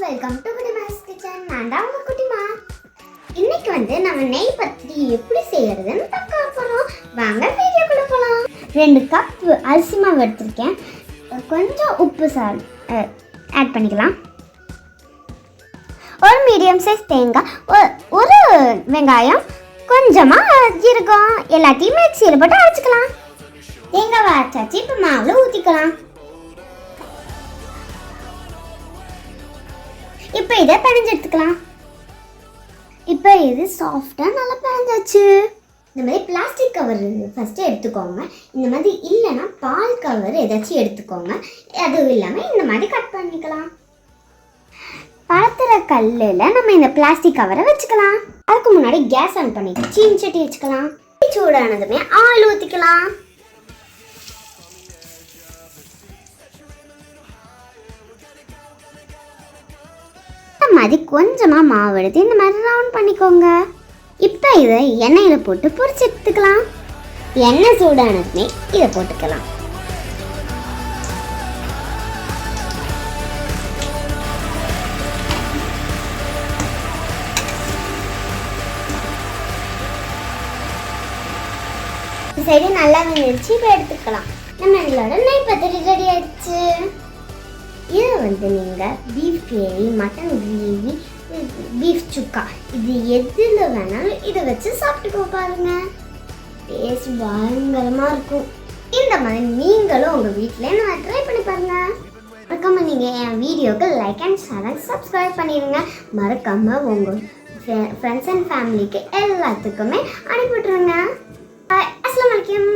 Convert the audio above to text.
Welcome to Kuttimas kitchen. நான் தான் உங்க குட்டிமா. இன்னைக்கு நம்ம நெய் பத்திரி எப்படி செய்யறதுன்னு பார்க்க போறோம். வாங்க வீடியோக்குள்ள போலாம். 2 கப் அரிசி மாவு எடுத்துருக்கேன். கொஞ்சம் உப்பு ஆட் பண்ணிக்கலாம். ஒரு மீடியம் சைஸ் தேங்காய், ஒரு வெங்காயம், கொஞ்சமாக ஜீரகம் எல்லாத்தையும் மிக்சியில் போட்டு அரைச்சிக்கலாம். தேங்காவை அரைச்சாச்சு. இப்போ மாவில் ஊற்றிக்கலாம். இப்போ இதை பிணைஞ்சு எடுத்துக்கலாம். இப்போ இது சாஃப்டாக நல்லா பிணைஞ்சாச்சு. இந்த மாதிரி பிளாஸ்டிக் கவர் ஃபஸ்ட்டு எடுத்துக்கோங்க. இந்த மாதிரி இல்லைன்னா பால் கவர் ஏதாச்சும் எடுத்துக்கோங்க. அதுவும் இல்லாமல் இந்த மாதிரி கட் பண்ணிக்கலாம். பழத்துற கல்லில் நம்ம இந்த பிளாஸ்டிக் கவரை வச்சுக்கலாம். அதுக்கு முன்னாடி கேஸ் ஆன் பண்ணிட்டு சீனி சட்டி வச்சுக்கலாம். சூடானதுமே ஆயில் ஊற்றிக்கலாம். இந்த மாதிரி கொஞ்சமாக மாவு எடுத்து இந்த மாதிரி ரவுண்ட் பண்ணிக்கோங்க. இப்போ இதை எண்ணெயில் போட்டு பொரிச்சு எடுத்துக்கலாம். எண்ணெய் சூடானதுமே இதை போட்டுக்கலாம். சரி, நல்லா வெந்துருச்சு. இப்போ எடுத்துக்கலாம். நம்ம எங்களோட நெய் பத்திரி ரெடி ஆயிடுச்சு. இதை நீங்கள் beef gravy, mutton gravy, beef chukka இது எதில் வேணாலும் இதை வச்சு சாப்பிட்டுக்கோ பாருங்க. டேஸ்ட் பயங்கரமாக இருக்கும். இந்த மாதிரி நீங்களும் உங்கள் வீட்டில் நம்ம ட்ரை பண்ணி பாருங்க. மறக்காமல் நீங்கள் என் வீடியோக்கு லைக் அண்ட் ஷேர் சப்ஸ்கிரைப் பண்ணிடுங்க. மறக்காமல் உங்கள் ஃப்ரெண்ட்ஸ் அண்ட் ஃபேமிலிக்கு எல்லாத்துக்குமே அனுப்பிவிட்ருங்க. அஸ்ஸலாமு அலைக்கும்.